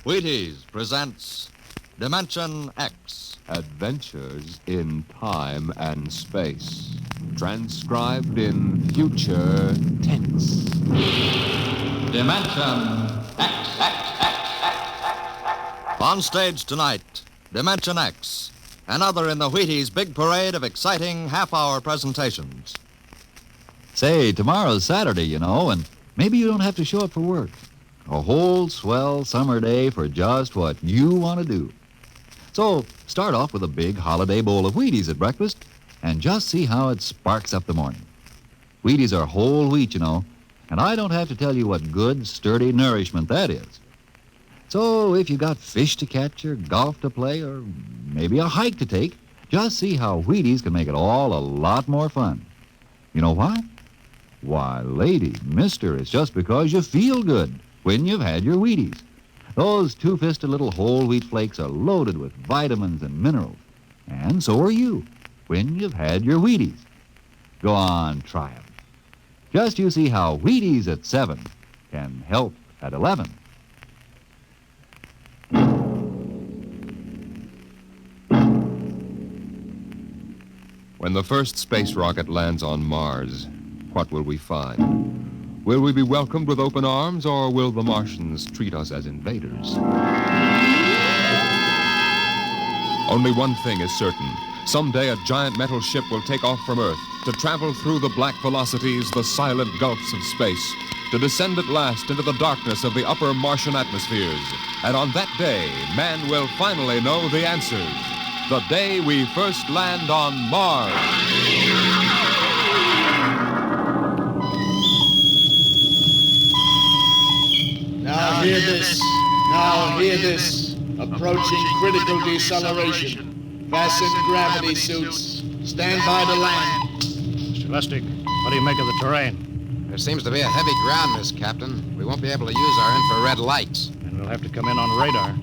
Wheaties presents Dimension X. Adventures in time and space. Transcribed in future tense. Dimension X. On stage tonight, Dimension X. Another in the Wheaties' big parade of exciting half-hour presentations. Say, tomorrow's Saturday, you know, and maybe you don't have to show up for work. A whole swell summer day for just what you want to do. So start off with a big holiday bowl of Wheaties at breakfast and just see how it sparks up the morning. Wheaties are whole wheat, you know, and I don't have to tell you what good, sturdy nourishment that is. So if you got fish to catch or golf to play or maybe a hike to take, just see how Wheaties can make it all a lot more fun. You know why? Why, lady, mister, it's just because you feel good when you've had your Wheaties. Those two-fisted little whole wheat flakes are loaded with vitamins and minerals. And so are you when you've had your Wheaties. Go on, try 'em. Just you see how Wheaties at 7 can help at 11. When the first space rocket lands on Mars, what will we find? Will we be welcomed with open arms, or will the Martians treat us as invaders? Only one thing is certain. Someday a giant metal ship will take off from Earth to travel through the black velocities, the silent gulfs of space, to descend at last into the darkness of the upper Martian atmospheres. And on that day, man will finally know the answers. The day we first land on Mars. Now hear this. Now hear this. Approaching critical deceleration. Fasten gravity suits. Stand by to land. Mr. Lustig, what do you make of the terrain? There seems to be a heavy ground, Miss Captain. We won't be able to use our infrared lights. And we'll have to come in on radar.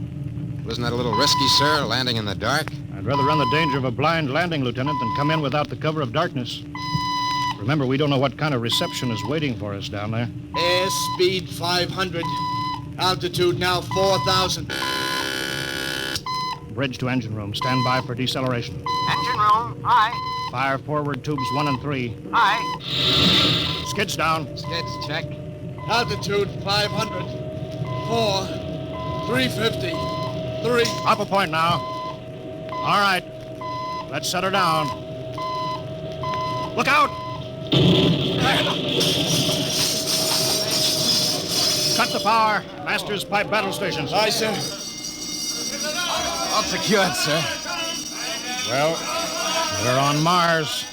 Isn't that a little risky, sir, landing in the dark? I'd rather run the danger of a blind landing, Lieutenant, than come in without the cover of darkness. Remember, we don't know what kind of reception is waiting for us down there. Airspeed 500. Altitude now 4,000. Bridge to engine room. Stand by for deceleration. Engine room, aye. Fire forward tubes 1 and 3. Aye. Skids down. Skids, check. Altitude 500. 4. 350. 3. Up a point now. All right. Let's set her down. Look out! Cut the power. Master's pipe battle stations. Aye, sir. All secured, sir. Well, we're on Mars.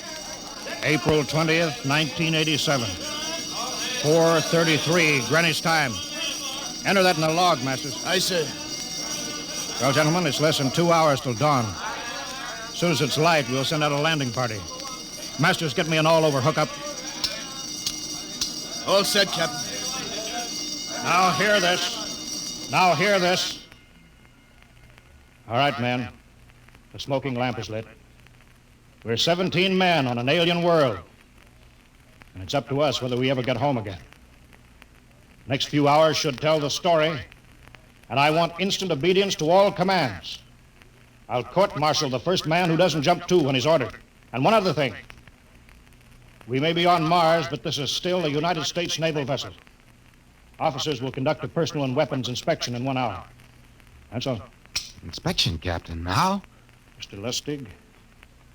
April 20th, 1987. 4:33 Greenwich time. Enter that in the log, Masters. Aye, sir. Well, gentlemen, it's less than 2 hours till dawn. As soon as it's light, we'll send out a landing party. Masters, get me an all-over hookup. All set, Captain. Now hear this. Now hear this. All right, men. The smoking lamp is lit. We're 17 men on an alien world. And it's up to us whether we ever get home again. Next few hours should tell the story. And I want instant obedience to all commands. I'll court-martial the first man who doesn't jump to when he's ordered. And one other thing. We may be on Mars, but this is still a United States naval vessel. Officers will conduct a personal and weapons inspection in 1 hour. That's all. Inspection, Captain. Now? Mr. Lustig,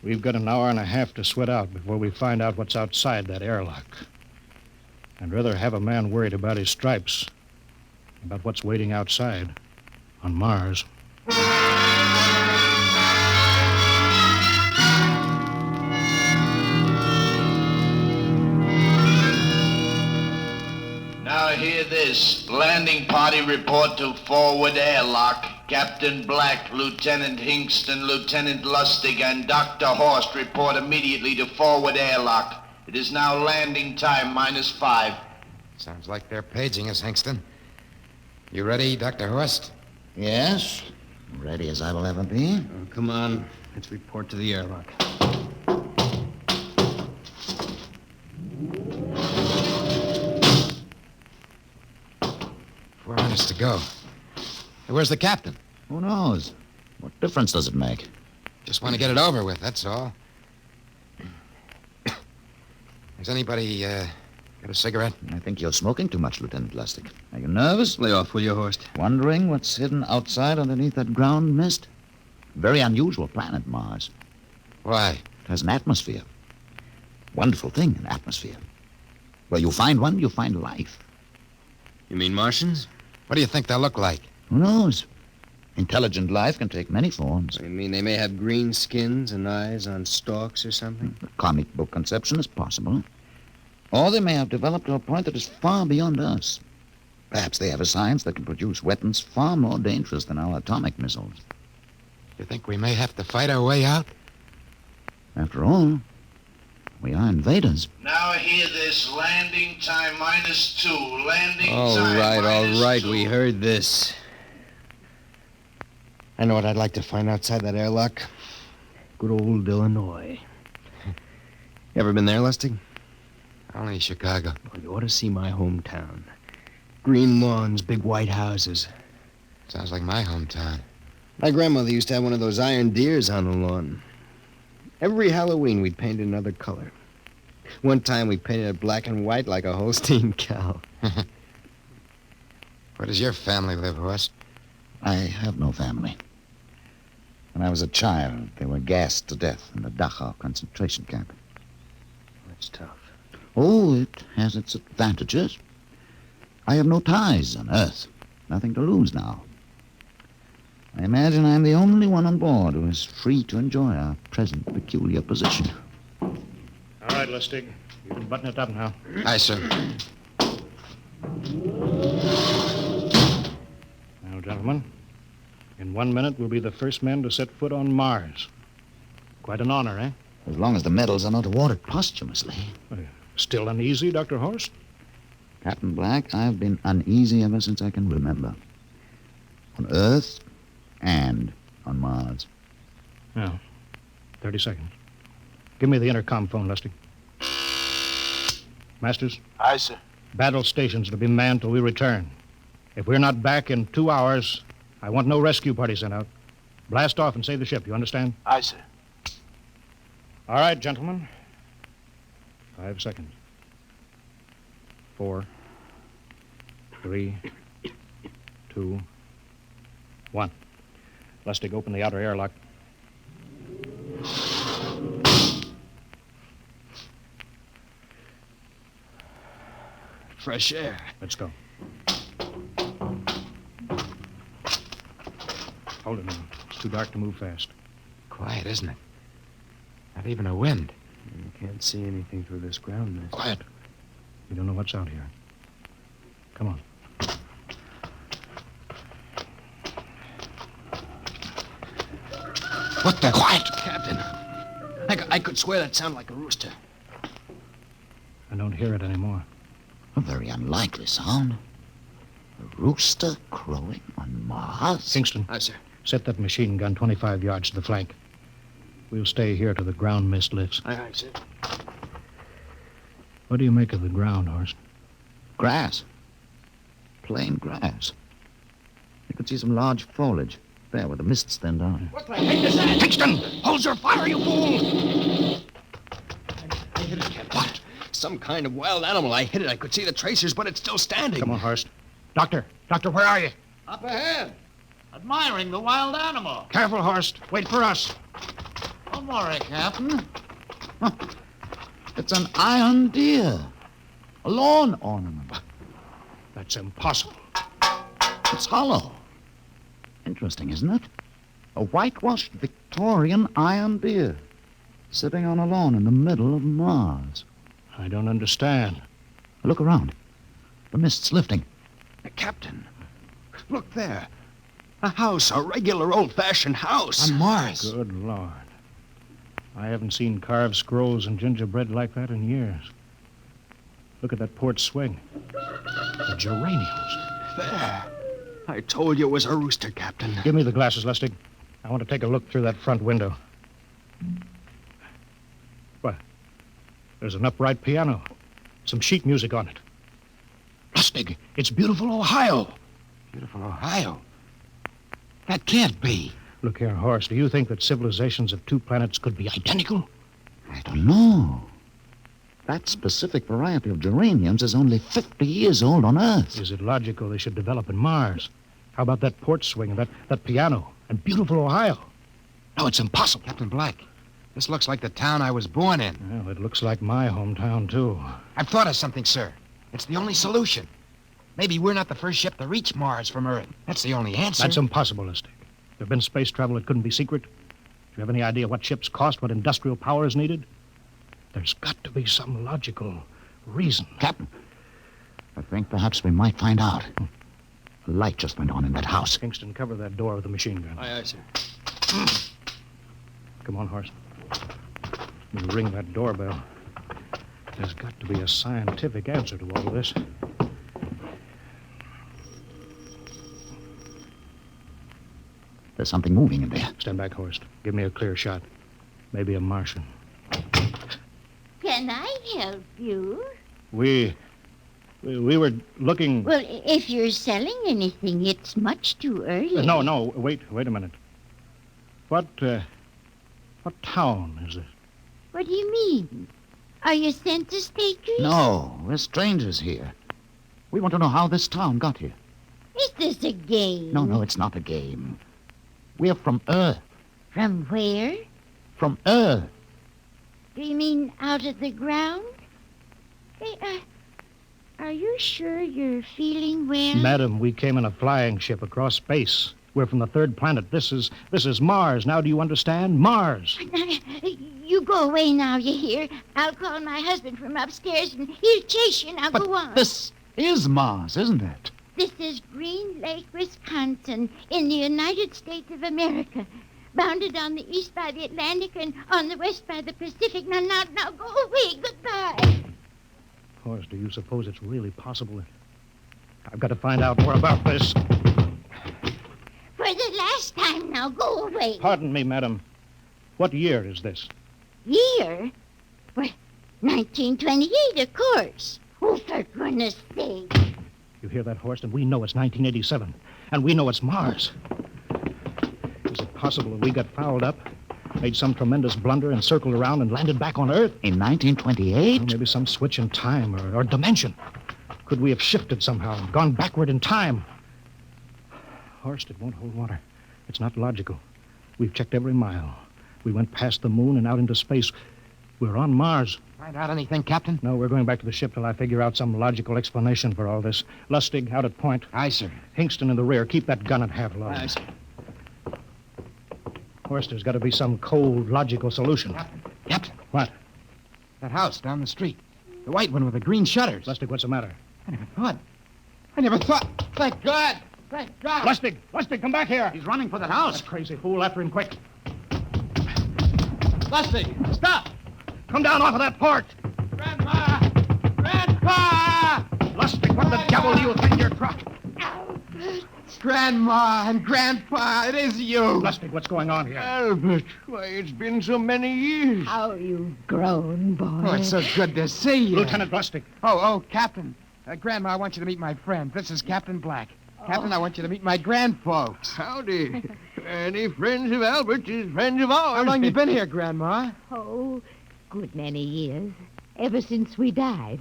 we've got an hour and a half to sweat out before we find out what's outside that airlock. I'd rather have a man worried about his stripes than about what's waiting outside on Mars. Now hear this. Landing party report to forward airlock. Captain Black, Lieutenant Hingston, Lieutenant Lustig, and Dr. Horst report immediately to forward airlock. It is now landing time -5. Sounds like they're paging us, Hingston. You ready, Dr. Horst? Yes, ready as I will ever be. Oh, come on, let's report to the airlock. 4 minutes to go. Where's the captain? Who knows? What difference does it make? Just want to get it over with, that's all. Has anybody got a cigarette? I think you're smoking too much, Lieutenant Lustig. Are you nervous? Lay off, will you, Horst? Wondering what's hidden outside underneath that ground mist? Very unusual planet, Mars. Why? It has an atmosphere. Wonderful thing, an atmosphere. Where you find one, you find life. You mean Martians? What do you think they'll look like? Who knows? Intelligent life can take many forms. You mean they may have green skins and eyes on stalks or something? The comic book conception is possible. Or they may have developed to a point that is far beyond us. Perhaps they have a science that can produce weapons far more dangerous than our atomic missiles. You think we may have to fight our way out? After all, we are invaders. Now hear this. Landing time -2. Landing All time right, -2. we heard this. I know what I'd like to find outside that airlock. Good old Illinois. You ever been there, Lustig? Only Chicago. Well, you ought to see my hometown. Green lawns, big white houses. Sounds like my hometown. My grandmother used to have one of those iron deers on the lawn. Every Halloween, we'd paint it another color. One time, we painted it black and white like a Holstein cow. Where does your family live, Horst? I have no family. When I was a child, they were gassed to death in the Dachau concentration camp. That's tough. Oh, it has its advantages. I have no ties on Earth. Nothing to lose now. I imagine I'm the only one on board who is free to enjoy our present peculiar position. All right, Lustig. You can button it up now. Aye, sir. Now, gentlemen, in 1 minute, we'll be the first men to set foot on Mars. Quite an honor, eh? As long as the medals are not awarded posthumously. Still uneasy, Dr. Horst? Captain Black, I've been uneasy ever since I can remember. On Earth and on Mars. Now, 30 seconds. Give me the intercom phone, Lustig. Masters? Aye, sir. Battle stations to be manned till we return. If we're not back in 2 hours, I want no rescue party sent out. Blast off and save the ship, you understand? Aye, sir. All right, gentlemen. 5 seconds. 4, 3, 2, 1. Lustig, open the outer airlock. Fresh air. Let's go. Hold it now. It's too dark to move fast. Quiet, isn't it? Not even a wind. You can't see anything through this ground mist. Quiet. We don't know what's out here. Come on. What the? Quiet! Captain. I could swear that sounded like a rooster. I don't hear it anymore. A very unlikely sound. A rooster crowing on Mars? Kingston. Aye, sir. Set that machine gun 25 yards to the flank. We'll stay here till the ground mist lifts. Aye, sir. What do you make of the ground, Horst? Grass. Plain grass. You could see some large foliage there where the mists thinned out. What the heck is that? Kingston! Hold your fire, you fool! I hit it, Captain. What? Some kind of wild animal. I hit it. I could see the tracers, but it's still standing. Come on, Horst. Doctor, where are you? Up ahead. Admiring the wild animal. Careful, Horst. Wait for us. Don't worry, Captain. It's an iron deer. A lawn ornament. That's impossible. It's hollow. Interesting, isn't it? A whitewashed Victorian iron deer sitting on a lawn in the middle of Mars. I don't understand. Look around. The mist's lifting. Captain, look there. A house, a regular old-fashioned house. On Mars. Good Lord. I haven't seen carved scrolls and gingerbread like that in years. Look at that port swing. The geraniums. There. I told you it was a rooster, Captain. Give me the glasses, Lustig. I want to take a look through that front window. What? There's an upright piano. Some sheet music on it. Lustig, it's beautiful Ohio. Beautiful Ohio. That can't be. Look here, Horace, do you think that civilizations of two planets could be identical? I don't know. That specific variety of geraniums is only 50 years old on Earth. Is it logical they should develop in Mars? How about that porch swing and that piano and beautiful Ohio? No, it's impossible. Captain Black, this looks like the town I was born in. Well, it looks like my hometown, too. I've thought of something, sir. It's the only solution. Maybe we're not the first ship to reach Mars from Earth. That's the only answer. That's impossible, Lustig. If there'd been space travel, it couldn't be secret. Do you have any idea what ships cost, what industrial power is needed? There's got to be some logical reason. Captain, I think perhaps we might find out. A light just went on in that house. Kingston, cover that door with a machine gun. Aye, sir. Come on, Horace. You ring that doorbell. There's got to be a scientific answer to all of this. There's something moving in there. Stand back, Horace. Give me a clear shot. Maybe a Martian. Can I help you? We were looking... Well, if you're selling anything, it's much too early. No, wait a minute. What town is this? What do you mean? Are you census takers? No, we're strangers here. We want to know how this town got here. Is this a game? No, it's not a game. We're from Earth. From where? From Earth. Do you mean out of the ground? Hey, are you sure you're feeling well? Madam, we came in a flying ship across space. We're from the third planet. This is Mars. Now do you understand? Mars. You go away now, you hear? I'll call my husband from upstairs and he'll chase you. Now go on. This is Mars, isn't it? This is Green Lake, Wisconsin, in the United States of America. Bounded on the east by the Atlantic and on the west by the Pacific. Now, go away. Goodbye. Horace, do you suppose it's really possible? I've got to find out more about this. For the last time now, go away. Pardon me, madam. What year is this? Year? Well, 1928, of course. Oh, for goodness sake. You hear that, Horst? And we know it's 1987. And we know it's Mars. Is it possible that we got fouled up, made some tremendous blunder, and circled around and landed back on Earth? In 1928? Well, maybe some switch in time or dimension. Could we have shifted somehow and gone backward in time? Horst, it won't hold water. It's not logical. We've checked every mile. We went past the moon and out into space. We're on Mars. Find out anything, Captain? No, we're going back to the ship till I figure out some logical explanation for all this. Lustig, out at point. Aye, sir. Hingston in the rear. Keep that gun at half load. Aye, sir. Horst, there's got to be some cold, logical solution. Captain. What? That house down the street. The white one with the green shutters. Lustig, what's the matter? I never thought. Thank God. Thank God. Lustig, come back here. He's running for that house. That crazy fool, after him quick. Lustig, stop. Come down off of that porch. Grandma! Grandpa! Lustig, what the devil do you think you're trying? Grandma and Grandpa, it is you. Lustig, what's going on here? Albert, why, it's been so many years. How you've grown, boy. Oh, it's so good to see you. Lieutenant Lustig. Oh, Captain. Grandma, I want you to meet my friend. This is Captain Black. Captain, I want you to meet my grandfolks. Howdy. Any friends of Albert's is friends of ours. How long you been here, Grandma? Oh, good many years. Ever since we died.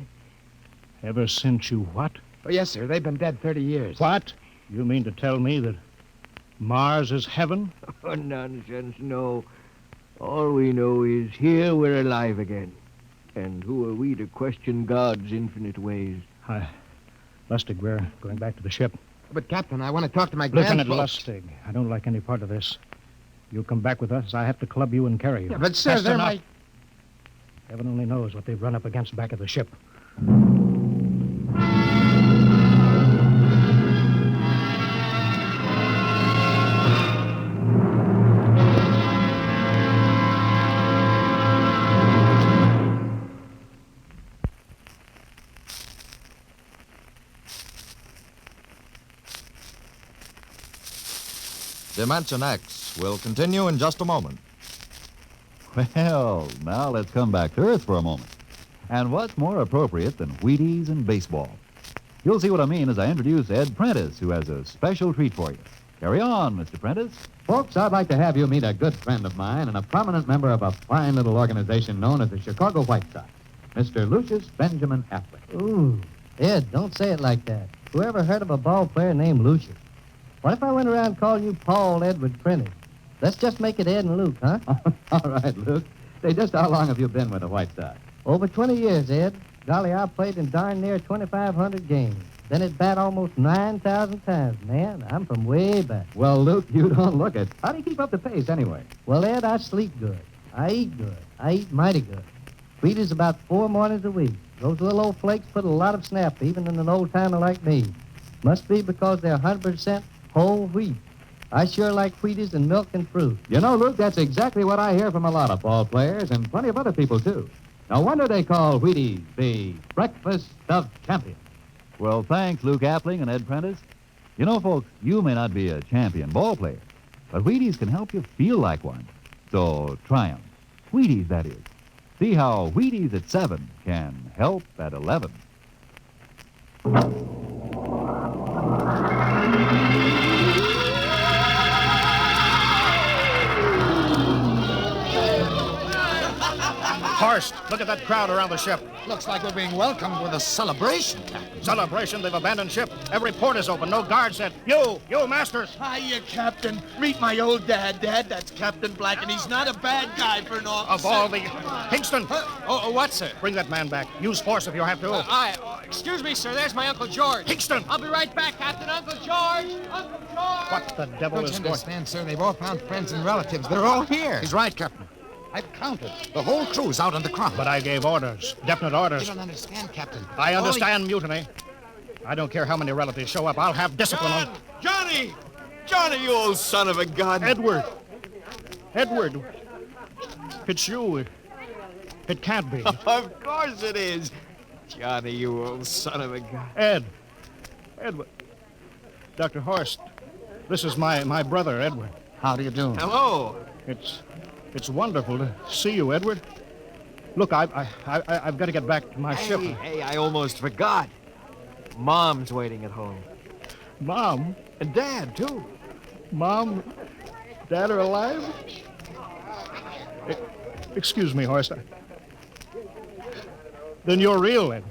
Ever since you what? Oh, yes, sir. They've been dead 30 years. What? You mean to tell me that Mars is heaven? Oh, nonsense, no. All we know is here we're alive again. And who are we to question God's infinite ways? Lustig, we're going back to the ship. But, Captain, I want to talk to my Lieutenant grandfolks. Lustig, I don't like any part of this. You'll come back with us. I have to club you and carry you. Yeah, but, sir, That's they're enough. my... Heaven only knows what they've run up against back of the ship. Dimension X will continue in just a moment. Well, now let's come back to Earth for a moment. And what's more appropriate than Wheaties and baseball? You'll see what I mean as I introduce Ed Prentice, who has a special treat for you. Carry on, Mr. Prentice. Folks, I'd like to have you meet a good friend of mine and a prominent member of a fine little organization known as the Chicago White Sox, Mr. Lucius Benjamin Appling. Ooh, Ed, don't say it like that. Whoever heard of a ball player named Lucius? What if I went around calling you Paul Edward Prentice? Let's just make it Ed and Luke, huh? All right, Luke. Say, just how long have you been with the White Sox? Over 20 years, Ed. Golly, I played in darn near 2,500 games. Been at bat almost 9,000 times. Man, I'm from way back. Well, Luke, you don't look it. How do you keep up the pace, anyway? Well, Ed, I sleep good. I eat good. I eat mighty good. Wheaties about 4 mornings a week. Those little old flakes put a lot of snap, even in an old-timer like me. Must be because they're 100% whole wheat. I sure like Wheaties and milk and fruit. You know, Luke, that's exactly what I hear from a lot of ball players and plenty of other people, too. No wonder they call Wheaties the breakfast of champions. Well, thanks, Luke Appling and Ed Prentice. You know, folks, you may not be a champion ball player, but Wheaties can help you feel like one. So try 'em. Wheaties, that is. See how Wheaties at 7 can help at 11. Horst, look at that crowd around the ship. Looks like we're being welcomed with a celebration, Captain. Celebration? They've abandoned ship. Every port is open. No guard set. You, Masters. Hiya, Captain. Meet my old dad. Dad, that's Captain Black, and he's not a bad guy for an officer. Of all the... Hingston! What, sir? Bring that man back. Use force if you have to. Excuse me, sir. There's my Uncle George. Hingston! I'll be right back, Captain. Uncle George! Uncle George! What the devil is Don't you going... understand, sir? They've all found friends and relatives. They're all here. He's right, Captain. I've counted. The whole crew's out on the crop. But I gave orders. Definite orders. You don't understand, Captain. I understand mutiny. I don't care how many relatives show up. I'll have discipline on... Johnny! Johnny, you old son of a gun. Edward! It's you. It can't be. Of course it is. Johnny, you old son of a gun. Edward. Dr. Horst, this is my brother, Edward. How do you do? Hello. It's wonderful to see you, Edward. Look, I've got to get back to my ship. Hey, I almost forgot. Mom's waiting at home. Mom? And Dad, too. Mom, Dad are alive? Excuse me, Horst. Then you're real, Ed.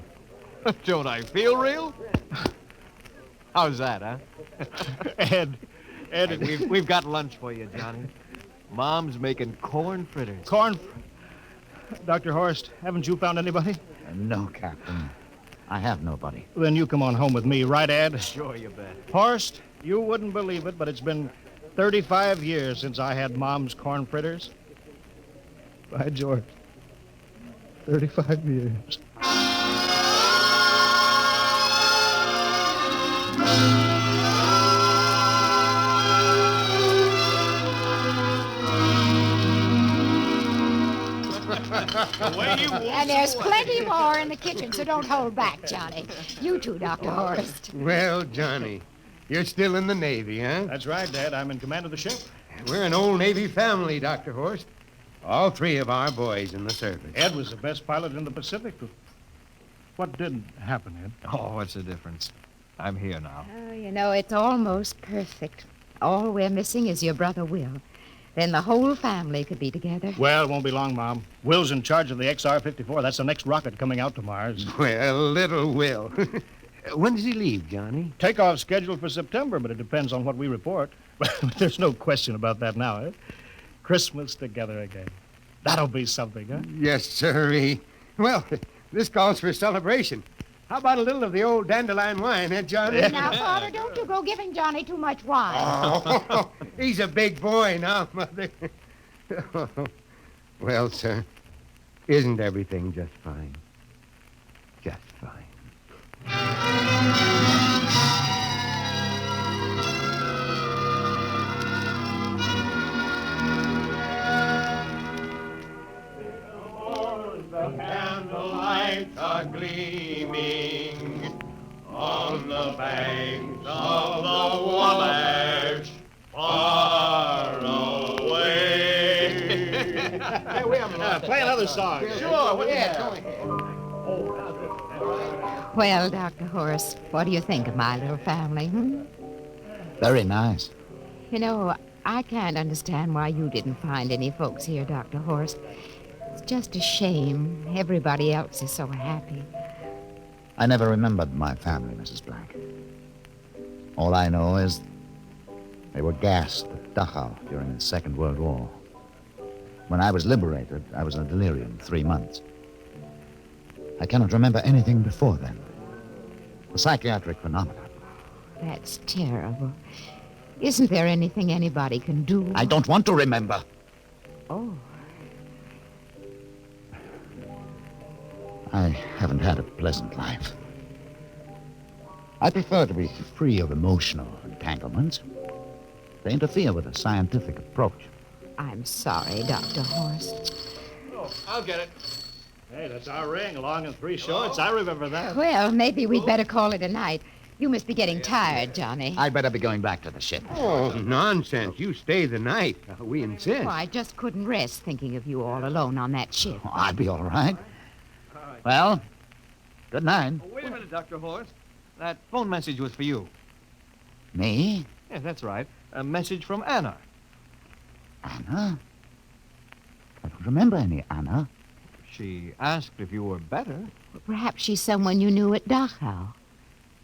Don't I feel real? How's that, huh? Ed, hey, we've got lunch for you, Johnny. Mom's making corn fritters. Dr. Horst, haven't you found anybody? No, Captain. I have nobody. Then you come on home with me, right, Ed? Sure, you bet. Horst, you wouldn't believe it, but it's been 35 years since I had Mom's corn fritters. By George. 35 years. And there's plenty more in the kitchen, so don't hold back, Johnny. You too, Dr. Horst. Well, Johnny, you're still in the Navy, huh? That's right, Dad. I'm in command of the ship. We're an old Navy family, Dr. Horst. All 3 of our boys in the service. Ed was the best pilot in the Pacific. What did happen, Ed? Oh, what's the difference? I'm here now. Oh, you know, it's almost perfect. All we're missing is your brother Will. Then the whole family could be together. Well, it won't be long, Mom. Will's in charge of the XR-54. That's the next rocket coming out to Mars. Well, little Will. When does he leave, Johnny? Takeoff scheduled for September, but it depends on what we report. There's no question about that now, eh? Christmas together again. That'll be something, huh? Yes, sirree. Well, this calls for a celebration. How about a little of the old dandelion wine, eh, Johnny? Now, Father, don't you go giving Johnny too much wine. Oh, he's a big boy now, Mother. Well, sir, isn't everything just fine? Just fine. The candlelights are gleaming on the banks of the Wabash, far away. Hey, we have play another song. Sure, go ahead. Well, Dr. Horst, what do you think of my little family, Very nice. You know, I can't understand why you didn't find any folks here, Dr. Horst. It's just a shame. Everybody else is so happy. I never remembered my family, Mrs. Black. All I know is they were gassed at Dachau during the Second World War. When I was liberated, I was in a delirium 3 months. I cannot remember anything before then. A psychiatric phenomenon. That's terrible. Isn't there anything anybody can do? I don't want to remember. Oh. I haven't had a pleasant life. I prefer to be free of emotional entanglements. They interfere with a scientific approach. I'm sorry, Dr. Horst. Oh, I'll get it. Hey, that's our ring, long and 3 shorts. I remember that. Well, maybe we'd better call it a night. You must be getting tired, Johnny. I'd better be going back to the ship. Oh, nonsense. You stay the night. We insist. Oh, I just couldn't rest thinking of you all alone on that ship. Oh, I'll be all right. Well, good night. Oh, wait a minute, Dr. Horst. That phone message was for you. Me? Yeah, that's right. A message from Anna. Anna? I don't remember any Anna. She asked if you were better. Perhaps she's someone you knew at Dachau.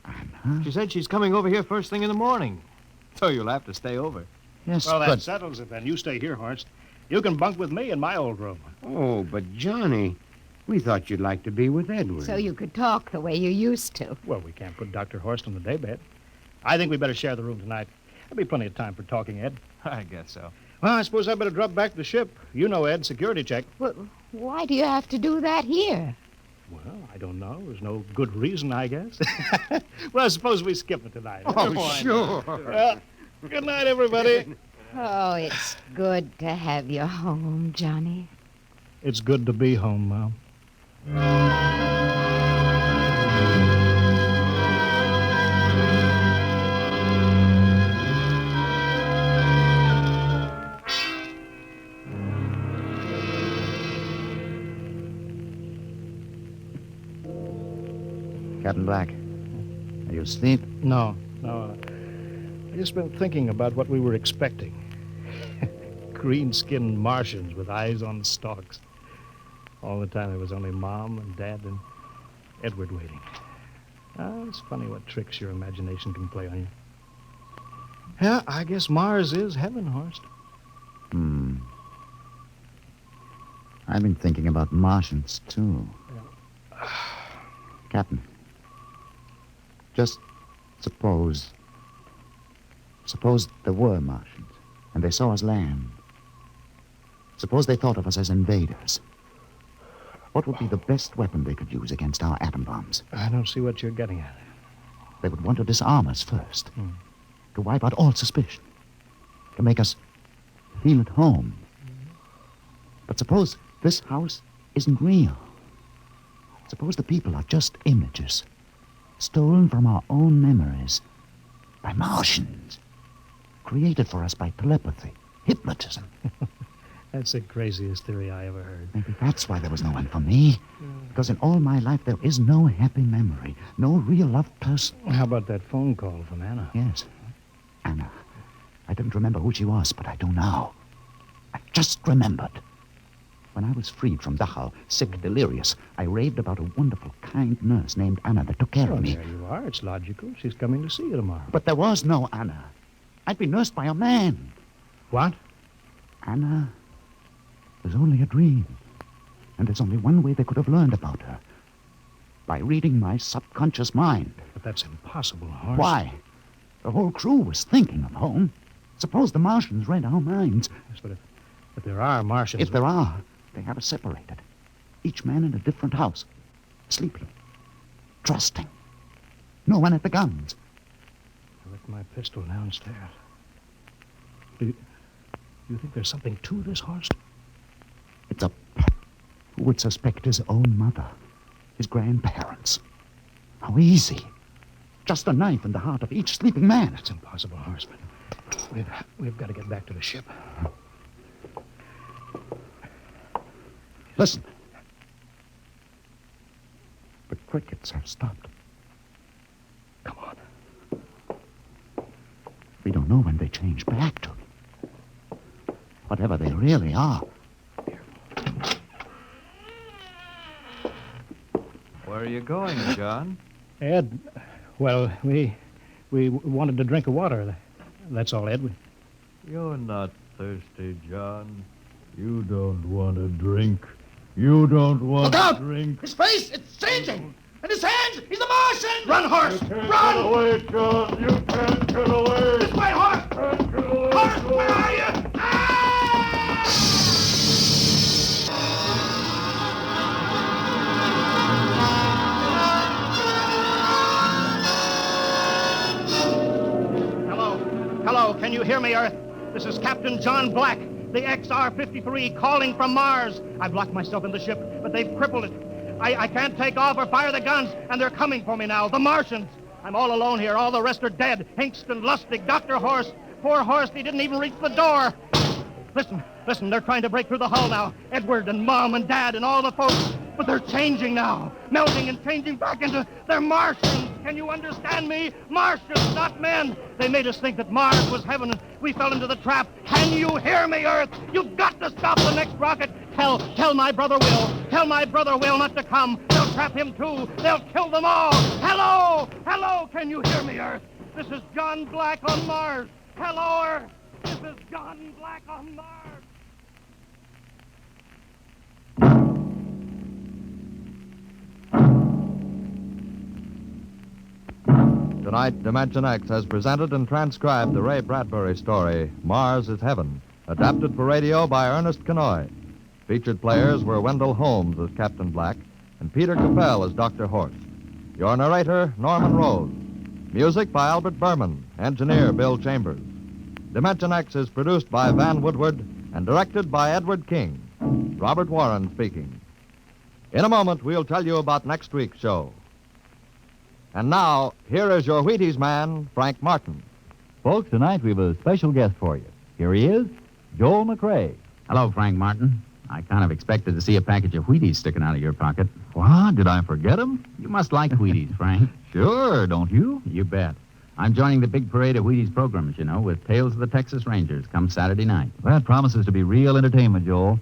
Anna? She said she's coming over here first thing in the morning. So you'll have to stay over. Yes, well, but... that settles it then. You stay here, Horst. You can bunk with me in my old room. Oh, but Johnny, we thought you'd like to be with Edward. So you could talk the way you used to. Well, we can't put Dr. Horst on the daybed. I think we better share the room tonight. There'll be plenty of time for talking, Ed. I guess so. Well, I suppose I better drop back to the ship. You know, Ed, security check. Well, why do you have to do that here? Well, I don't know. There's no good reason, I guess. Well, suppose we skip it tonight. Oh, sure. Well, good night, everybody. Oh, it's good to have you home, Johnny. It's good to be home, Mom. Captain Black, are you asleep? No. I just been thinking about what we were expecting. Green-skinned Martians with eyes on stalks. All the time there was only Mom and Dad and Edward waiting. It's funny what tricks your imagination can play on you. Yeah, I guess Mars is heaven, Horst. I've been thinking about Martians, too. Captain, just suppose there were Martians, and they saw us land. Suppose they thought of us as invaders. What would be the best weapon they could use against our atom bombs? I don't see what you're getting at. They would want to disarm us first, to wipe out all suspicion, to make us feel at home. But suppose this house isn't real. Suppose the people are just images, stolen from our own memories by Martians, created for us by telepathy, hypnotism. That's the craziest theory I ever heard. Maybe that's why there was no one for me. Because in all my life, there is no happy memory, no real loved person. How about that phone call from Anna? Yes, Anna. I don't remember who she was, but I do now. I just remembered. When I was freed from Dachau, sick, delirious, I raved about a wonderful, kind nurse named Anna that took care of me. There you are. It's logical. She's coming to see you tomorrow. But there was no Anna. I'd been nursed by a man. What? Anna was only a dream. And there's only one way they could have learned about her. By reading my subconscious mind. But that's impossible, Horst. Why? The whole crew was thinking of home. Suppose the Martians read our minds. Yes, but if there are Martians... If there are, they have us separated. Each man in a different house. Sleeping. Trusting. No one at the guns. I left my pistol downstairs. Do you think there's something to this, Horst? It's a... Who would suspect his own mother? His grandparents? How easy. Just a knife in the heart of each sleeping man. It's impossible, Horst, but we've got to get back to the ship. Listen. The crickets have stopped. Come on. We don't know when they change back to. Whatever they really are. Where are you going, John? Ed, well, we wanted to drink of water. That's all, Ed. You're not thirsty, John. You don't want to drink. You don't want Look out! to drink. His face, it's changing! And his hands, he's a Martian! Run, horse! Get Run! away, John. You can't get away. This way, horse! Can't get away, Horse, John. where are you? Hello, can you hear me, Earth? This is Captain John Black, the XR-53, calling from Mars. I've locked myself in the ship, but they've crippled it. I can't take off or fire the guns, and they're coming for me now, the Martians. I'm all alone here. All the rest are dead. Hingston, Lustig, Dr. Horst. Poor Horst, he didn't even reach the door. Listen, they're trying to break through the hull now. Edward and Mom and Dad and all the folks. But they're changing now, melting and changing back into... They're Martians. Can you understand me? Martians, not men. They made us think that Mars was heaven, and we fell into the trap. Can you hear me, Earth? You've got to stop the next rocket. Tell my brother Will. Tell my brother Will not to come. They'll trap him, too. They'll kill them all. Hello, can you hear me, Earth? This is John Black on Mars. Hello, Earth. This is John Black on Mars. Tonight, Dimension X has presented and transcribed the Ray Bradbury story, Mars is Heaven, adapted for radio by Ernest Kenoy. Featured players were Wendell Holmes as Captain Black and Peter Capell as Dr. Horst. Your narrator, Norman Rose. Music by Albert Berman, engineer Bill Chambers. Dimension X is produced by Van Woodward and directed by Edward King. Robert Warren speaking. In a moment, we'll tell you about next week's show. And now, here is your Wheaties man, Frank Martin. Folks, tonight we have a special guest for you. Here he is, Joel McRae. Hello, Frank Martin. I kind of expected to see a package of Wheaties sticking out of your pocket. What? Did I forget him? You must like Wheaties, Frank. Sure, don't you? You bet. I'm joining the big parade of Wheaties programs, you know, with Tales of the Texas Rangers come Saturday night. That promises to be real entertainment, Joel.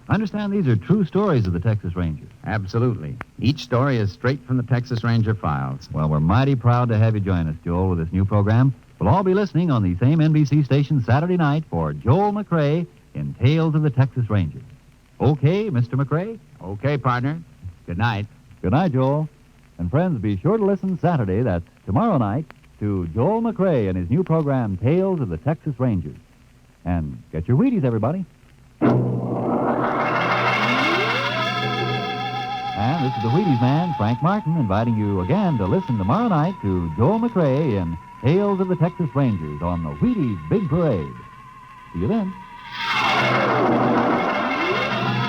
I understand these are true stories of the Texas Rangers. Absolutely. Each story is straight from the Texas Ranger files. Well, we're mighty proud to have you join us, Joel, with this new program. We'll all be listening on the same NBC station Saturday night for Joel McRae in Tales of the Texas Rangers. Okay, Mr. McRae? Okay, partner. Good night. Good night, Joel. And friends, be sure to listen Saturday, that's tomorrow night, to Joel McRae and his new program, Tales of the Texas Rangers. And get your Wheaties, everybody. And this is the Wheaties man, Frank Martin, inviting you again to listen tomorrow night to Joel McRae in Tales of the Texas Rangers on the Wheaties Big Parade. See you then.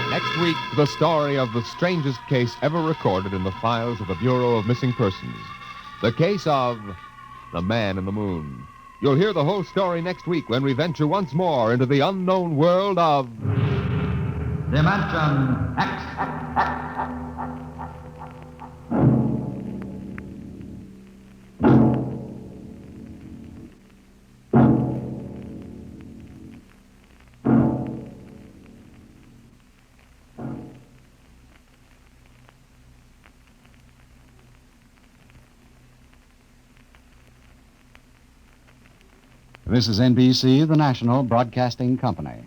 Next week, the story of the strangest case ever recorded in the files of the Bureau of Missing Persons. The case of the Man in the Moon. You'll hear the whole story next week when we venture once more into the unknown world of... Dimension X. This is NBC, the national broadcasting company.